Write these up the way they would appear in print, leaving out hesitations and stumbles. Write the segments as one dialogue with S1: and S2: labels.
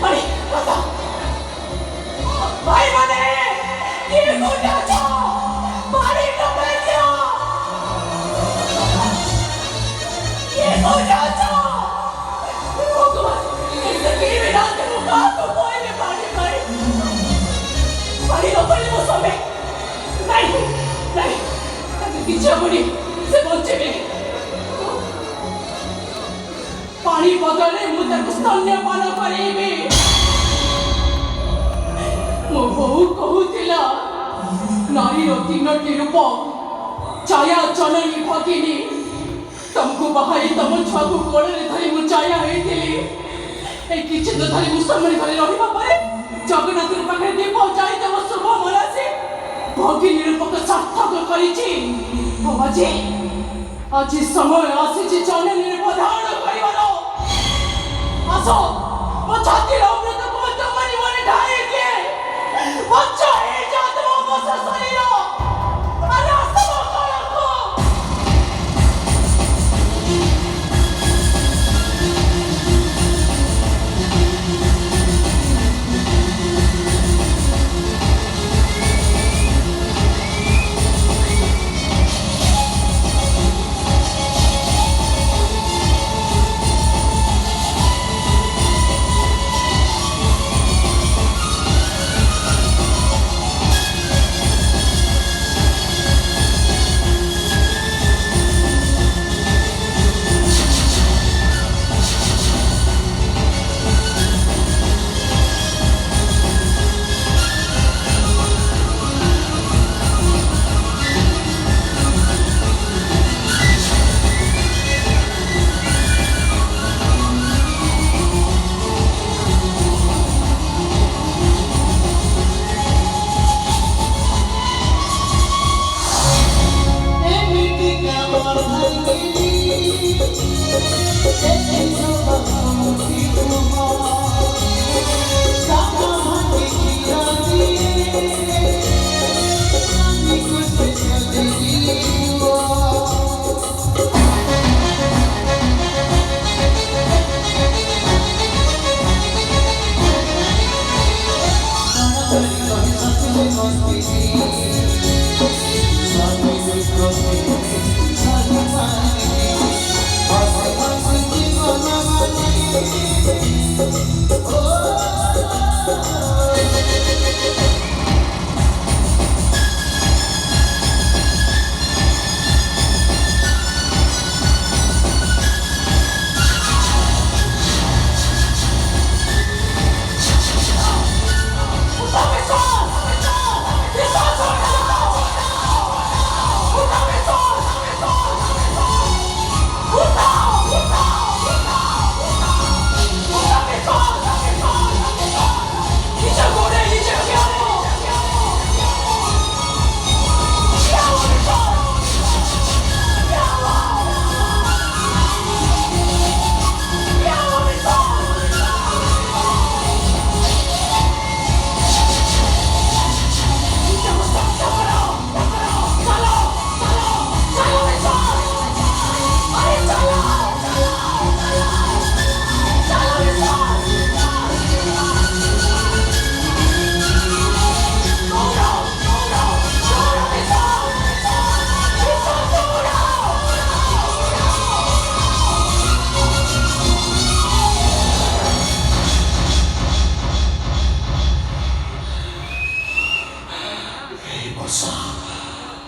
S1: 아니, 맞다. 말만 해! 길 돌려줘! 말이 너무했냐! 길 돌려줘! 그만! 내 이름이 나한테 못 가고 뭐해, 말이. 말이 너 빨리 못 선배! 나는 미쳐버리 세 번째 배. पानी बदले मुझे स्तन्य पान करेबी मो बहु कहूतिला नारी तीनोटी रूप छाया जननी भगिनी तुमको बहाई तुम छुआको कोड़े धरी मु छाया होइतिली ए किछि न धरी मुसलमान घरे रहिबा परे जगन्नाथ पाखे दीप जाई देव शुभ मनासी भगिनी रूपक सार्थक करिछि बाबाजी आज समय आसीछि जननी रूप धारण करिबार आसो वो छातीर अमृत को तमनी मने ढाई दिए बच्चा हे जात वो बस शरीर अरे आसो को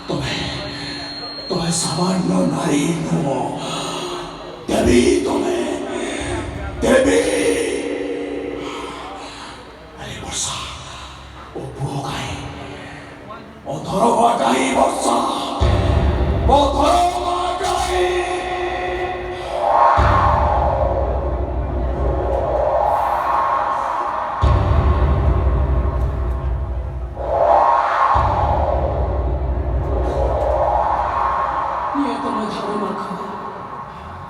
S1: तुम्हें सामान्य नारी नुहो देवी देवी अरे वर्षा ओ बुढ़ो काहे ओ धरवा काहे वर्षा ओ धरवा काहे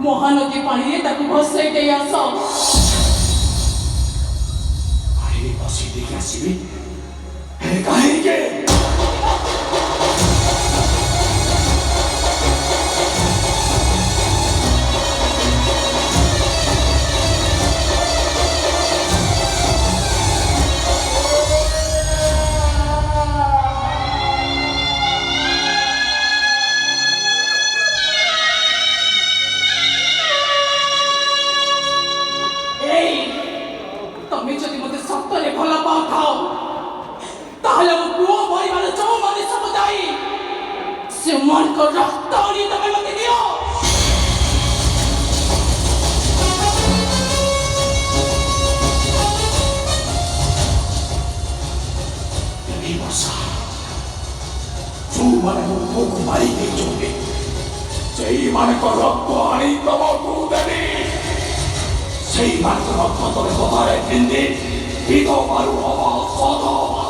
S1: महानदी पानी ताकू भसई दे आस पानी भसई दे के आसीबी हे काहे के ଯଦି ମୋତେ ସତରେ ଭଲ ପାଉଥାଉ ତାହେଲେ ମୋ ପୁଅ ପରିବାର ଯେଉଁମାନେ ସବୁ ଦାୟୀ ସେମାନଙ୍କ ରକ୍ତ ଆଣି ତମେ ମୋତେ ଦିଅ।
S2: ଯେଉଁମାନେ ମୋ ପୁଅକୁ ମାରି ଦେଇଛନ୍ତି ସେଇମାନଙ୍କ ରକ୍ତ ଆଣି ତମକୁ ଦେବି। ସେଇମାନଙ୍କ ରକ୍ତ ତମେ କଥାରେ ପିନ୍ଧି ବିଧବାରୁ ହବ ସଧବା।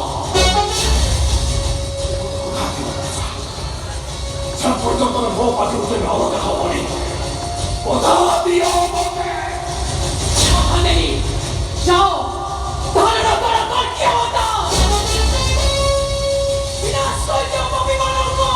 S2: ସେ ପର୍ଯ୍ୟନ୍ତ ମୋ ପାଖରୁ କେବେ ଅଲଗା ହବନି। କଥା ଦିଅ ମୋତେ।
S1: ଯାଅ ତାହେଲେ କିଏ ହତା ବିନାଶ କରିଦିଅ ପପୀମାନଙ୍କୁ।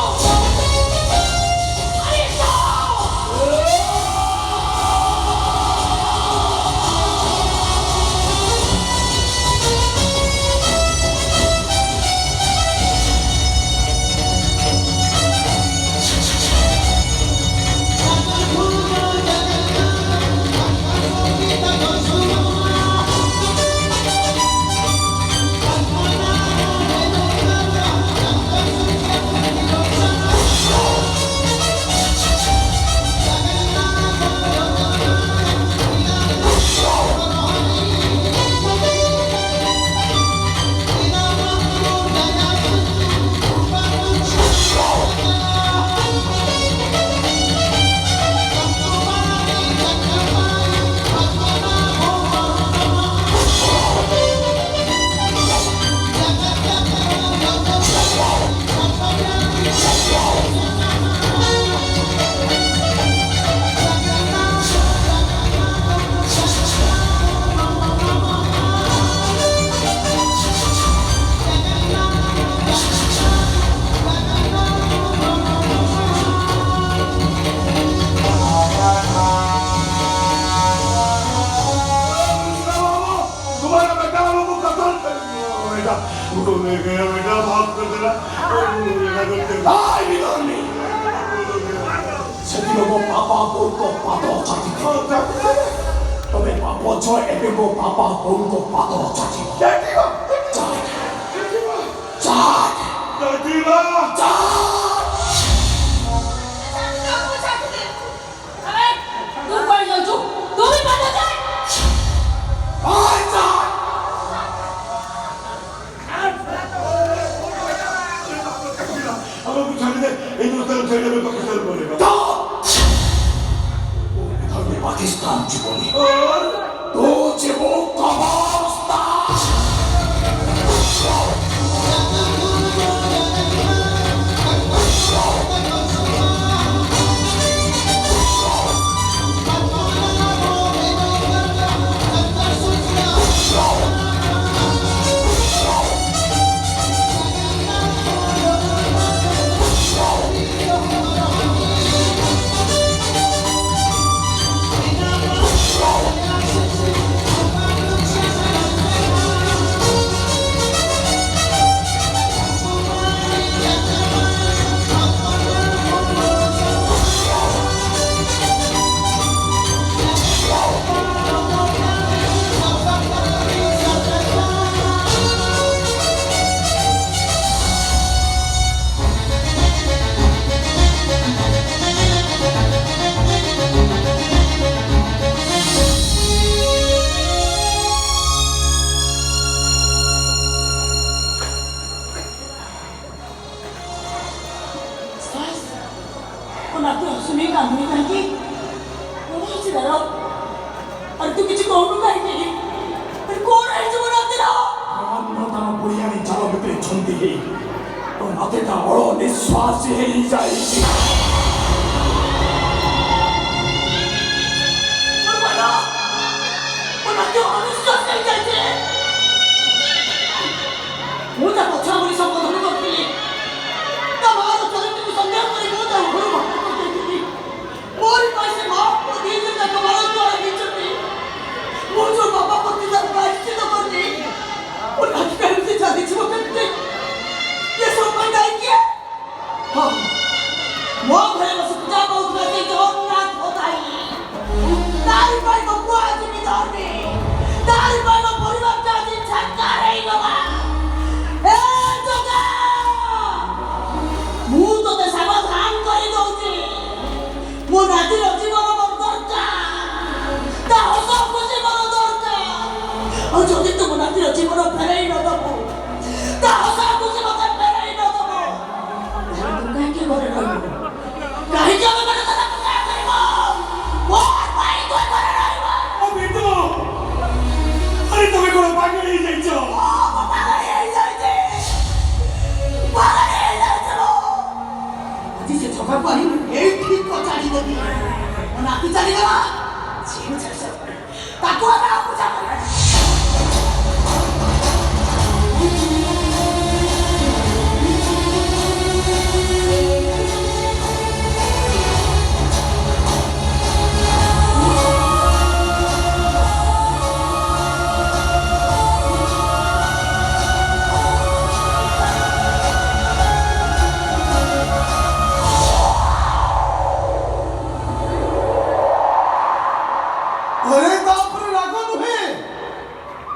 S2: ସେଦିନ ମୋ ବାପା ବୋଉଙ୍କ ପାଦ ଚାଟିବ। ତମେ ଭାବୁଛ ଏବେ ମୋ ବାପା ବୋଉଙ୍କ ପାଦ ଚାଟିବ। पाकिस्तान जीवनी तो जीवो निश्वास ही जाएगी।
S3: ଆଉ ଯଦି ତୁମ ନାତିର ଜୀବନ ଫେରାଇ ନ ଦେବୁ ତା ହସାକୁ ସେ ମୋତେ ଫେରାଇ ନ ଦେବ ତାହେଲେ ତୁ କାହିଁକି ଘରେ ରହିବୁ କାହିଁକି ଆମେ ମାନେ ତାକୁ ପୂଜା କରିବ ମୋର ପାଇଁ ତୁ ଘରେ ରହିବ
S2: ଓ ବିଟୁ ଆରେ ତମେ କଣ ପାଗଳ ହେଇଯାଇଛ
S3: ଆଜି ସେ ଝଗଡ଼ାକୁ ଆଣି ଏଇଠି କଚାଡ଼ି ଦେବି ମୋ ନାତି ଚାଲିଗଲା ତାକୁ ଆମେ ଆଉ ପୂଜା କରିବା
S2: अरे तापर राग नुहे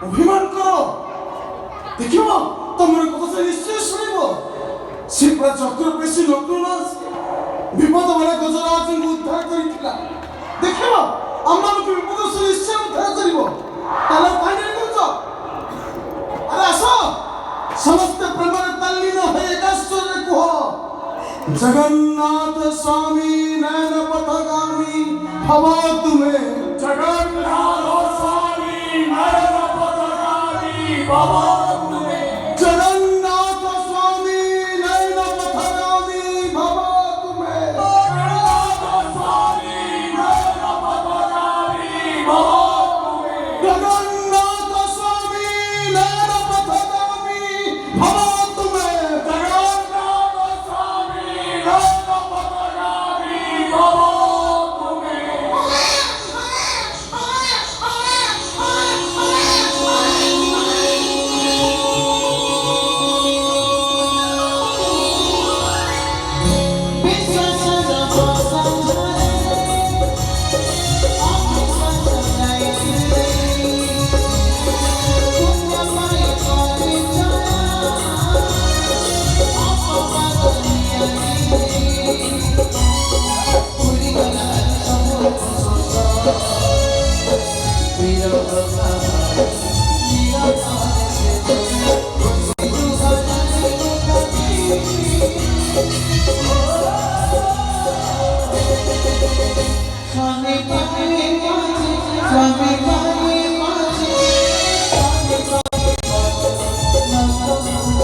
S2: अभिमान करो देखियो तमर कथा से निश्चय सुनिबो सिपरा चक्र पेशी लोकनास विपद वाला गजराज को उद्धार करिथिला देखियो अम्मा को विपद से निश्चय उद्धार करिवो ताला फाइनल करछो अरे आसो समस्त प्रमाण तल्लीन होय एकाश्चर्य कुह जगन्नाथ स्वामी नयन पथगामी हवा तुम्हें जगन्नाथ स्वामी नयन पथगामी भव